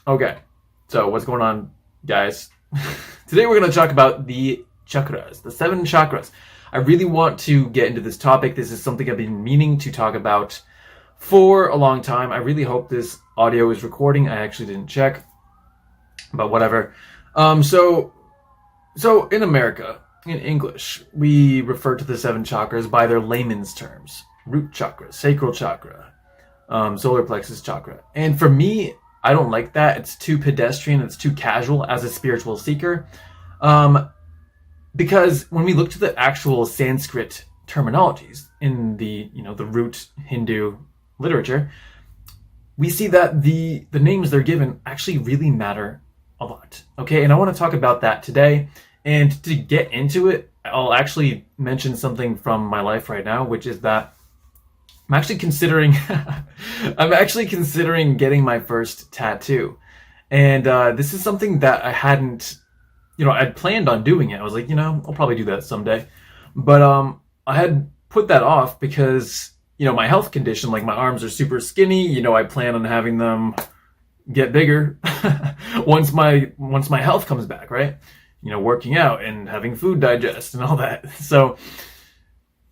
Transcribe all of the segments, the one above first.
Okay, so what's going on, guys? Today we're going to talk about the chakras, the 7 chakras. I really want to get into this topic. This is something I've been meaning to talk about for a long time. I really hope this audio is recording. I actually didn't check, but whatever. So in America, in English, we refer to the 7 chakras by their layman's terms: root chakra, sacral chakra, solar plexus chakra. And for me, I don't like that. It's too pedestrian. It's too casual as a spiritual seeker. Because when we look to the actual Sanskrit terminologies in the root Hindu literature, we see that the names they're given actually really matter a lot. Okay, and I want to talk about that today. And to get into it, I'll actually mention something from my life right now, which is that I'm actually considering getting my first tattoo. And this is something that I hadn't, I'd planned on doing it. I was like, I'll probably do that someday. But I had put that off because, my health condition, like my arms are super skinny. I plan on having them get bigger once my health comes back, right? Working out and having food digest and all that.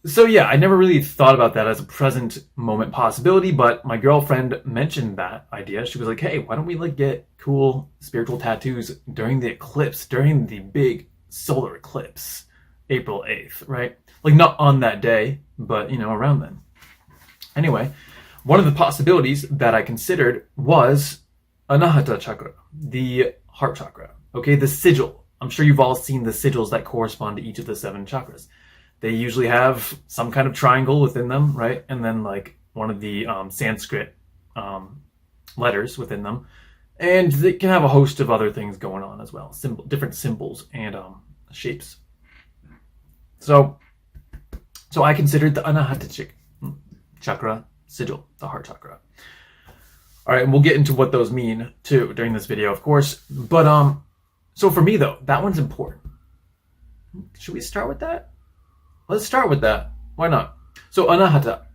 So yeah, I never really thought about that as a present moment possibility, but my girlfriend mentioned that idea. She was like, hey, why don't we get cool spiritual tattoos during the eclipse, during the big solar eclipse, April 8th, right? Like not on that day, but around then. Anyway, one of the possibilities that I considered was Anāhata chakra, the heart chakra, okay? The sigil. I'm sure you've all seen the sigils that correspond to each of the 7 chakras. They usually have some kind of triangle within them, right? And then one of the Sanskrit letters within them. And they can have a host of other things going on as well. Different symbols and shapes. So I considered the Anāhata chakra sigil, the heart chakra. All right, and we'll get into what those mean too during this video, of course. But so for me though, that one's important. Should we start with that? Let's start with that. Why not? So Anāhata,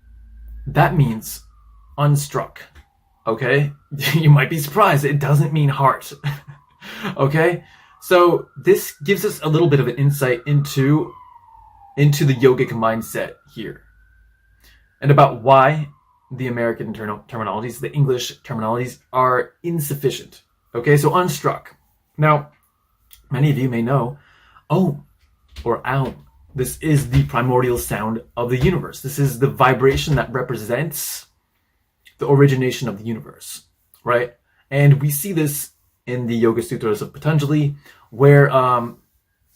that means unstruck. Okay? You might be surprised. It doesn't mean heart. Okay? So this gives us a little bit of an insight into the yogic mindset here. And about why the American terminologies, the English terminologies, are insufficient. Okay? So unstruck. Now, many of you may know Om or Aum. This is the primordial sound of the universe. This is the vibration that represents the origination of the universe, right? And we see this in the Yoga Sutras of Patanjali, where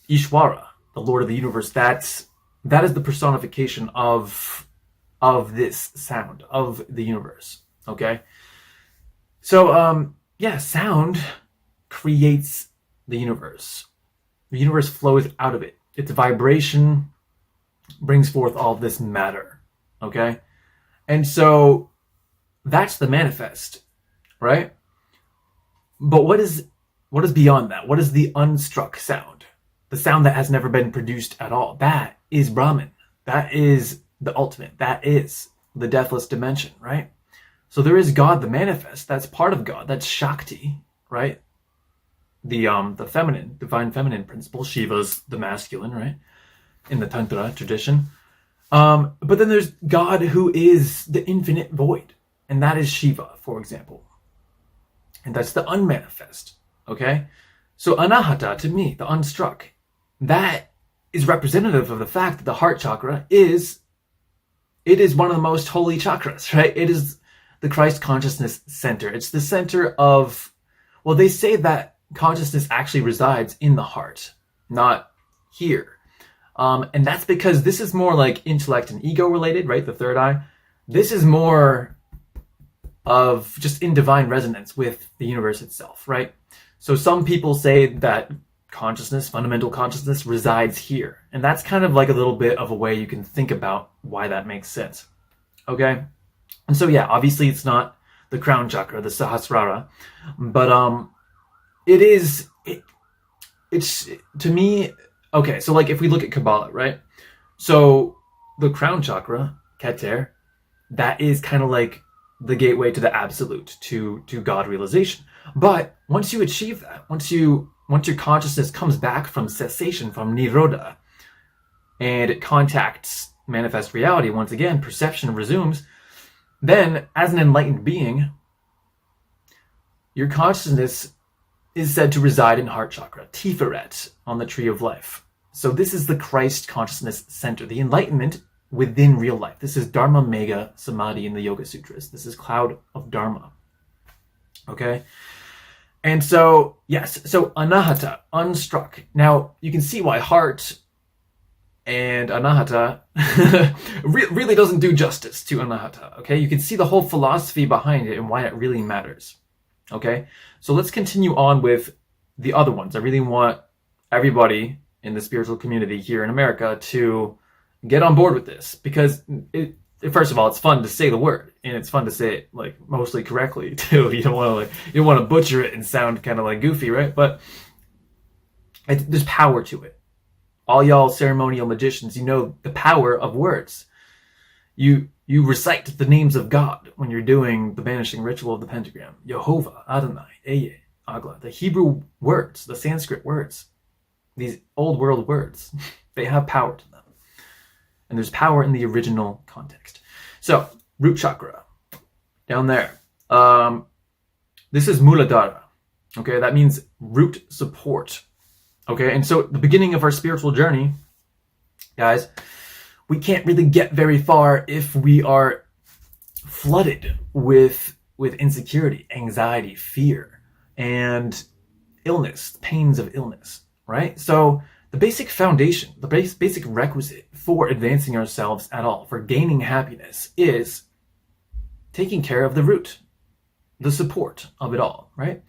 Ishvara, the Lord of the universe, that is the personification of this sound of the universe. Okay, so sound creates the universe. The universe flows out of it. Its vibration brings forth all this matter, okay? And so that's the manifest, right? But what is beyond that? What is the unstruck sound? The sound that has never been produced at all. That is Brahman. That is the ultimate. That is the deathless dimension, right? So there is God, the manifest. That's part of God. That's Shakti, right? The feminine, divine feminine principle. Shiva's the masculine, right? In the Tantra tradition. But then there's God, who is the infinite void. And that is Shiva, for example. And that's the unmanifest. Okay? So Anāhata, to me, the unstruck, that is representative of the fact that the heart chakra is one of the most holy chakras, right? It is the Christ consciousness center. It's the center of, well, they say that consciousness actually resides in the heart, not here. And that's because this is more like intellect and ego related, right? The third eye. This is more of just in divine resonance with the universe itself, right? So some people say that consciousness, fundamental consciousness, resides here. And that's kind of like a little bit of a way you can think about why that makes sense. Okay? And so yeah, obviously it's not the crown chakra, the Sahasrāra, but it's to me, okay, so if we look at Kabbalah, right? So the crown chakra, Keter, that is kind of like the gateway to the absolute, to God realization. But once you achieve that, once your consciousness comes back from cessation, from nirodha, and it contacts manifest reality once again, perception resumes, then as an enlightened being, your consciousness is said to reside in heart chakra, Tiferet, on the tree of life. So this is the Christ consciousness center, the enlightenment within real life. This is Dharma Mega Samadhi in the Yoga Sutras. This is cloud of Dharma. Okay? And so, yes, so Anāhata, unstruck. Now, you can see why heart and Anāhata really doesn't do justice to Anāhata. Okay? You can see the whole philosophy behind it and why it really matters. Okay? So let's continue on with the other ones. I really want everybody in the spiritual community here in America to get on board with this, because first of all, it's fun to say the word, and it's fun to say it like mostly correctly too. You don't want to butcher it and sound kind of like goofy, right? But there's power to it. All y'all ceremonial magicians, you know the power of words. You recite the names of God when you're doing the banishing ritual of the pentagram. Yehovah, Adonai, Eye, Agla. The Hebrew words, the Sanskrit words, these old world words, they have power to them. And there's power in the original context. So, root chakra, down there. This is Mūlādhāra. Okay, that means root support. Okay, and so the beginning of our spiritual journey, guys, we can't really get very far if we are flooded with insecurity, anxiety, fear, and illness, pains of illness, right? So the basic foundation, the basic requisite for advancing ourselves at all, for gaining happiness, is taking care of the root, the support of it all, right?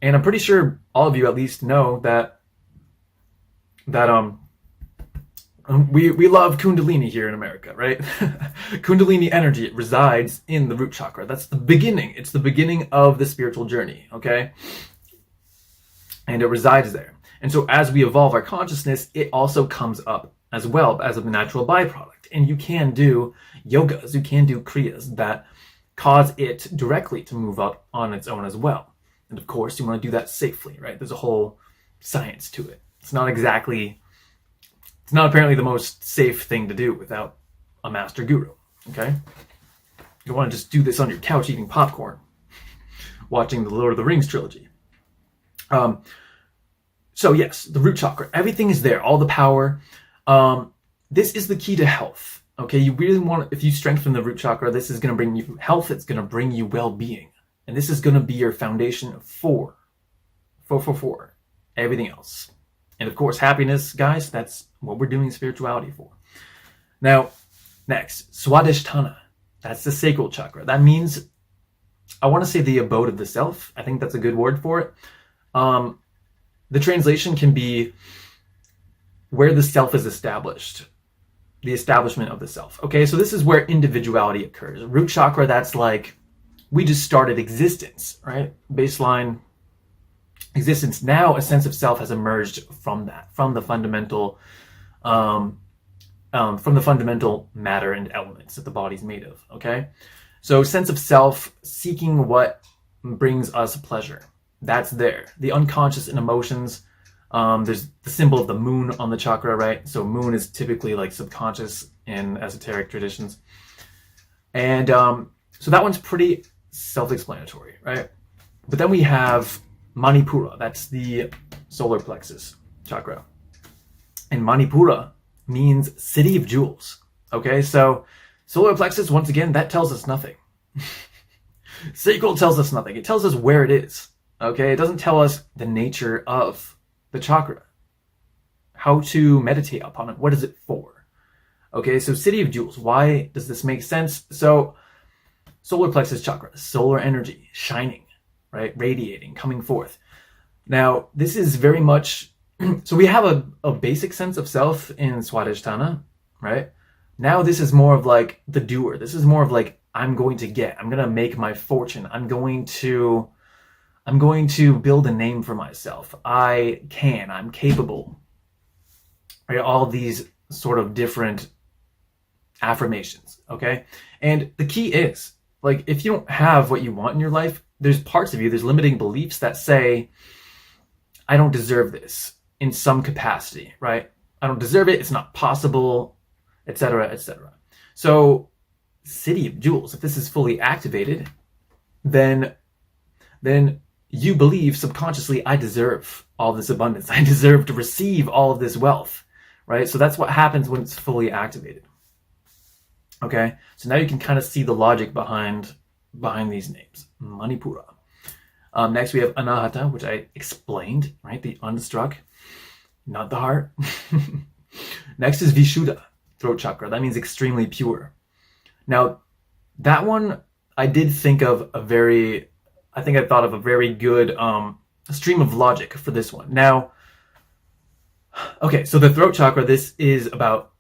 And I'm pretty sure all of you at least know that we love Kundalini here in America, right? Kundalini energy, it resides in the root chakra. That's the beginning. It's the beginning of the spiritual journey, okay? And it resides there. And so as we evolve our consciousness, it also comes up as well as a natural byproduct. And you can do yogas, you can do kriyas that cause it directly to move up on its own as well. And of course, you want to do that safely, right? There's a whole science to it. It's not apparently the most safe thing to do without a master guru, okay? You don't want to just do this on your couch eating popcorn, watching the Lord of the Rings trilogy. So yes, the root chakra, everything is there, all the power. This is the key to health, okay? You really want, if you strengthen the root chakra, this is going to bring you health, it's going to bring you well-being. And this is going to be your foundation for everything else. And of course, happiness, guys, that's what we're doing spirituality for. Now, next, Svādhiṣṭhāna. That's the sacral chakra. That means, I want to say the abode of the self. I think that's a good word for it. The translation can be where the self is established. The establishment of the self. Okay, so this is where individuality occurs. Root chakra, that's like, we just started existence, right? Baseline existence. Now a sense of self has emerged from that, from the fundamental matter and elements that the body's made of, okay? So sense of self, seeking what brings us pleasure. That's there. The unconscious and emotions, there's the symbol of the moon on the chakra, right? So moon is typically like subconscious in esoteric traditions. And so that one's pretty self-explanatory, right? But then we have Maṇipūra, that's the solar plexus chakra. And Maṇipūra means city of jewels. Okay, so solar plexus, once again, that tells us nothing. Sacral tells us nothing. It tells us where it is. Okay, it doesn't tell us the nature of the chakra, how to meditate upon it, what is it for? Okay, so city of jewels, why does this make sense? So solar plexus chakra, solar energy, shining, right? Radiating, coming forth. Now, this is very much, so we have a basic sense of self in Svādhiṣṭhāna, right? Now this is more of like the doer. This is more of like, I'm going to make my fortune. I'm going to build a name for myself. I'm capable. Right? All these sort of different affirmations, okay? And the key is, like if you don't have what you want in your life, there's parts of you, there's limiting beliefs that say, I don't deserve this in some capacity, right? I don't deserve it, it's not possible, etc., etc. So, City of Jewels, if this is fully activated, then you believe subconsciously, I deserve all this abundance. I deserve to receive all of this wealth, right? So that's what happens when it's fully activated. Okay, so now you can kind of see the logic behind these names. Maṇipūra. Next we have Anāhata, which I explained, right? The unstruck, not the heart. Next is Vishuddha, throat chakra. That means extremely pure. Now, that one, I did think of I thought of a very good stream of logic for this one. Now, okay, so the throat chakra, this is about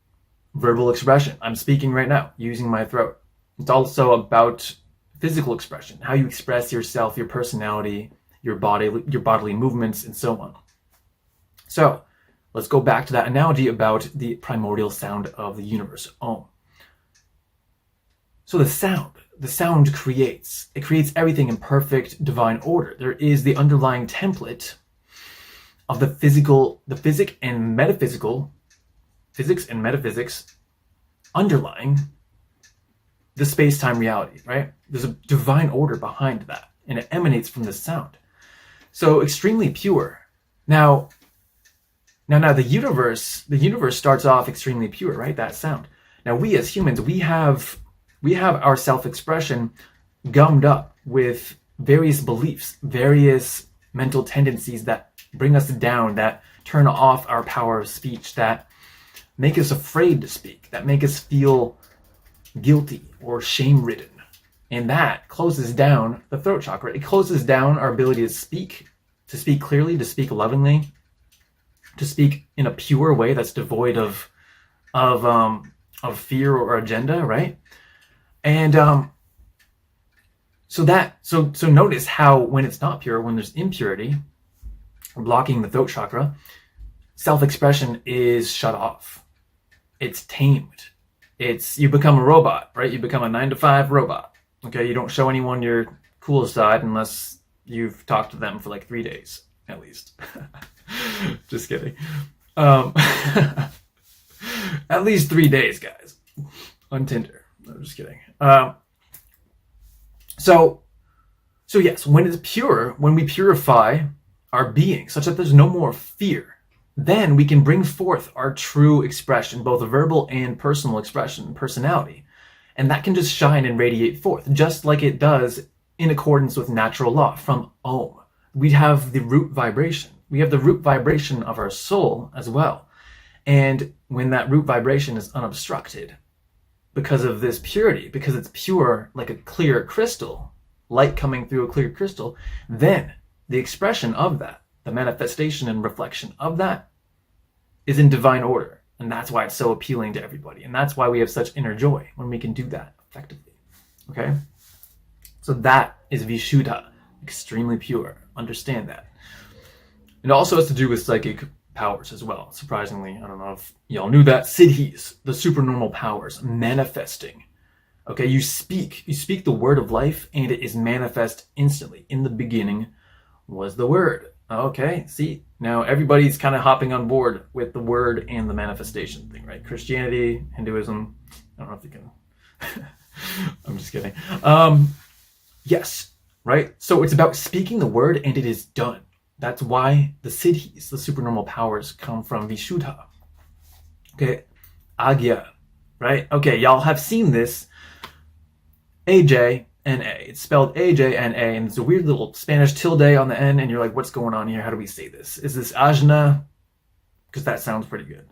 verbal expression. I'm speaking right now, using my throat. It's also about physical expression, how you express yourself, your personality, your bodily movements, and so on. So, let's go back to that analogy about the primordial sound of the universe, Om. So the sound creates everything in perfect divine order. There is the underlying template of the physics and metaphysics underlying the space-time reality, right? There's a divine order behind that, and it emanates from the sound. So extremely pure. Now the universe starts off extremely pure, right? That sound. Now we as humans, we have our self-expression gummed up with various beliefs, various mental tendencies that bring us down, that turn off our power of speech, that make us afraid to speak, that make us feel guilty or shame-ridden. And that closes down the throat chakra. It closes down our ability to speak clearly, to speak lovingly, to speak in a pure way that's devoid of fear or agenda, right? And so notice how when it's not pure, when there's impurity blocking the throat chakra, self-expression is shut off. It's tamed. You become a robot, right? You become a 9-to-5 robot. Okay, you don't show anyone your cool side unless you've talked to them for like 3 days, at least. Just kidding. At least 3 days, guys, on Tinder. I'm just kidding. So yes, when it's pure, when we purify our being such that there's no more fear, then we can bring forth our true expression, both verbal and personal expression, personality. And that can just shine and radiate forth, just like it does in accordance with natural law from Om. We have the root vibration. We have the root vibration of our soul as well. And when that root vibration is unobstructed, because of this purity, because it's pure like a clear crystal, light coming through a clear crystal, then the expression of that, the manifestation and reflection of that, is in divine order. And that's why it's so appealing to everybody. And that's why we have such inner joy when we can do that effectively. Okay? So that is Vishuddha, extremely pure. Understand that. It also has to do with psychic powers as well. Surprisingly, I don't know if y'all knew that. Siddhis, the supernormal powers, manifesting. Okay, you speak the word of life and it is manifest instantly. In the beginning was the word. Okay, see, now everybody's kind of hopping on board with the word and the manifestation thing, right? Christianity, Hinduism, I don't know if you can. I'm just kidding. Yes, right? So it's about speaking the word and it is done. That's why the siddhis, the supernormal powers, come from Vishuddha. Okay, Ājñā, right? Okay, y'all have seen this. Ajna. It's spelled Ajna, and there's a weird little Spanish tilde on the end, and you're like, what's going on here? How do we say this? Is this Ājñā? Because that sounds pretty good.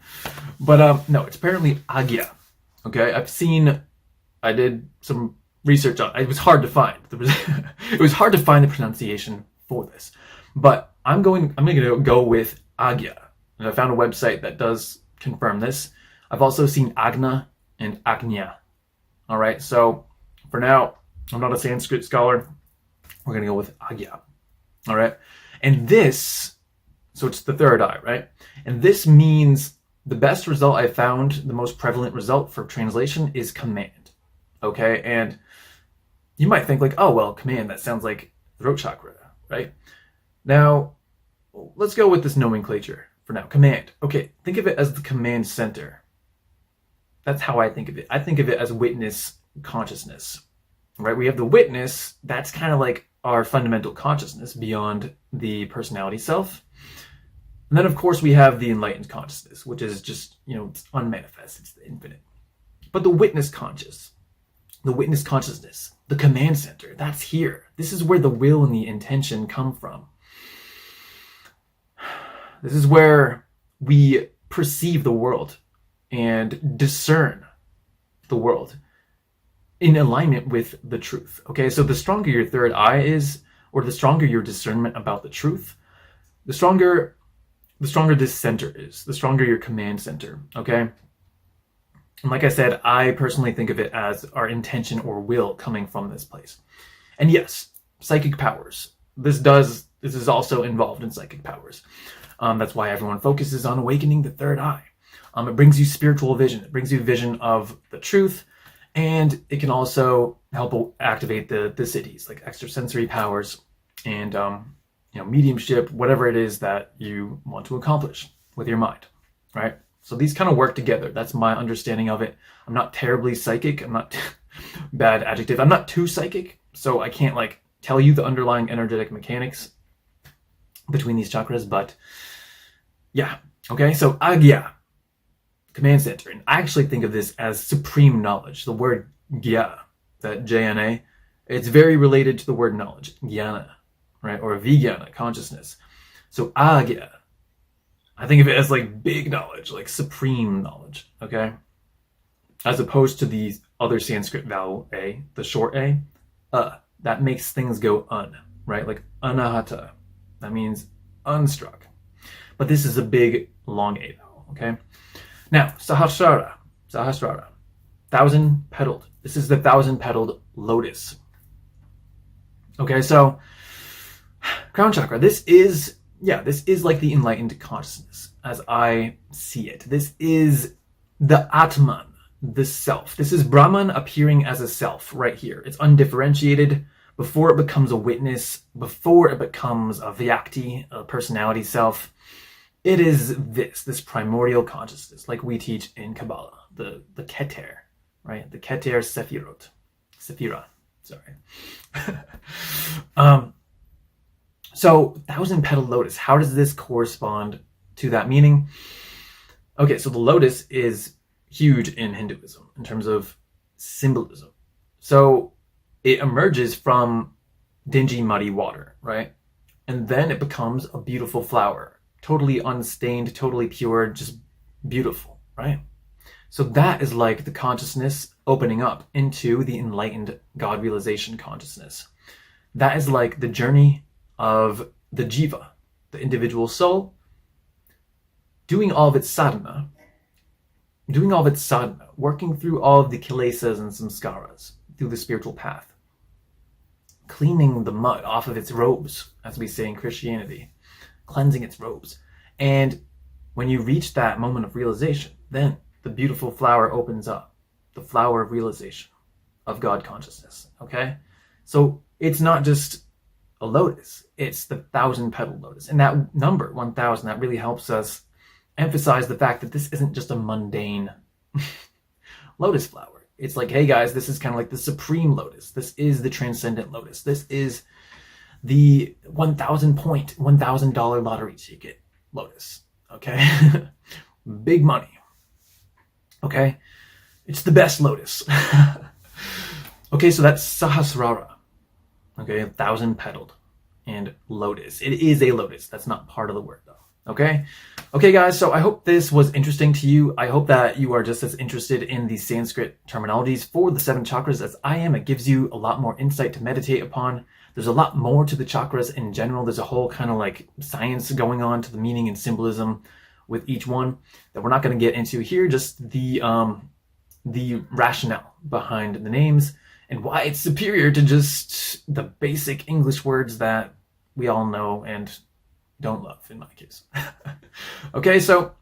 But no, it's apparently Ājñā. Okay, I did some research on it. It was hard to find. It was hard to find the pronunciation for this. But I'm going to go with Ājñā. And I found a website that does confirm this. I've also seen Ājñā and Ājñā. All right, so for now, I'm not a Sanskrit scholar. We're going to go with Ājñā. All right, and this, so it's the third eye, right? And this means the best result I found, the most prevalent result for translation is command. Okay, and you might think like, oh, well, command, that sounds like throat chakra, right? Now, let's go with this nomenclature for now. Command. Okay, think of it as the command center. That's how I think of it. I think of it as witness consciousness, right? We have the witness, that's kind of like our fundamental consciousness beyond the personality self. And then, of course, we have the enlightened consciousness, which is just, it's unmanifest, it's the infinite. But the witness consciousness, the command center, that's here. This is where the will and the intention come from. This is where we perceive the world and discern the world in alignment with the truth. Okay, so the stronger your third eye is, or the stronger your discernment about the truth, the stronger this center is, the stronger your command center, okay? And like I said, I personally think of it as our intention or will coming from this place. And yes, psychic powers. This is also involved in psychic powers. That's why everyone focuses on awakening the third eye. It brings you spiritual vision. It brings you vision of the truth, and it can also help activate the cities, like extrasensory powers and mediumship, whatever it is that you want to accomplish with your mind, right? So these kind of work together. That's my understanding of it. I'm not terribly psychic. I'm not bad adjective. I'm not too psychic, so I can't like tell you the underlying energetic mechanics between these chakras, but yeah. Okay, so Ājñā, command center. And I actually think of this as supreme knowledge. The word gya, that Jna, it's very related to the word knowledge, jnana, right? Or vijnana, consciousness. So Ājñā, I think of it as like big knowledge, like supreme knowledge, okay? As opposed to the other Sanskrit vowel A, the short A, that makes things go un, right? Like Anāhata, that means unstruck. But this is a big long A vowel, okay? Now, Sahasrāra, 1,000-petaled. This is the 1,000-petaled lotus. Okay, so crown chakra, this is like the enlightened consciousness as I see it. This is the Atman, the self. This is Brahman appearing as a self right here. It's undifferentiated before it becomes a witness, before it becomes a Vyakti, a personality self. It is this primordial consciousness, like we teach in Kabbalah, the Keter, right? The Keter Sephira, sorry. So 1,000-petaled lotus, how does this correspond to that meaning? Okay, so the lotus is huge in Hinduism in terms of symbolism. So it emerges from dingy, muddy water, right? And then it becomes a beautiful flower, totally unstained, totally pure, just beautiful, right? So that is like the consciousness opening up into the enlightened God realization consciousness. That is like the journey of the jiva, the individual soul, doing all of its sadhana, working through all of the kilesas and samskaras through the spiritual path, cleaning the mud off of its robes, as we say in Christianity, cleansing its robes. And when you reach that moment of realization, then the beautiful flower opens up, the flower of realization of God consciousness, okay? So it's not just a lotus, it's the 1,000-petaled lotus. And that number, 1,000, that really helps us emphasize the fact that this isn't just a mundane lotus flower. It's like, hey guys, this is kind of like the supreme lotus. This is the transcendent lotus. This is the 1,000-point, $1,000 lottery ticket lotus, okay? Big money, okay? It's the best lotus. Okay, so that's Sahasrāra, okay, 1,000-petaled and lotus. It is a lotus. That's not part of the word, though, okay? Okay, guys, so I hope this was interesting to you. I hope that you are just as interested in the Sanskrit terminologies for the 7 chakras as I am. It gives you a lot more insight to meditate upon. There's a lot more to the chakras in general. There's a whole kind of like science going on to the meaning and symbolism with each one that we're not going to get into here. Just the rationale behind the names and why it's superior to just the basic English words that we all know and don't love, in my case. Okay, so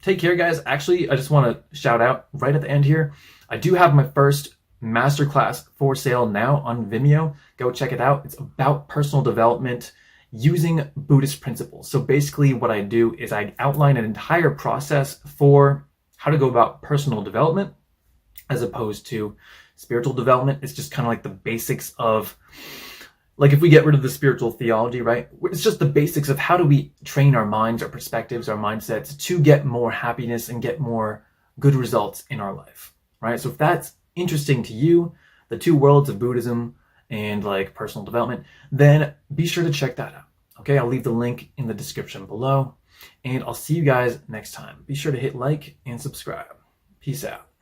take care, guys. Actually, I just want to shout out right at the end here. I do have my first masterclass for sale now on Vimeo. Go check it out. It's about personal development using Buddhist principles. So basically what I do is I outline an entire process for how to go about personal development as opposed to spiritual development. It's just kind of like the basics of, like, if we get rid of the spiritual theology, right? It's just the basics of how do we train our minds, our perspectives, our mindsets to get more happiness and get more good results in our life, right? So if that's interesting to you, the two worlds of Buddhism and like personal development, then be sure to check that out. Okay, I'll leave the link in the description below, and I'll see you guys next time. Be sure to hit like and subscribe. Peace out.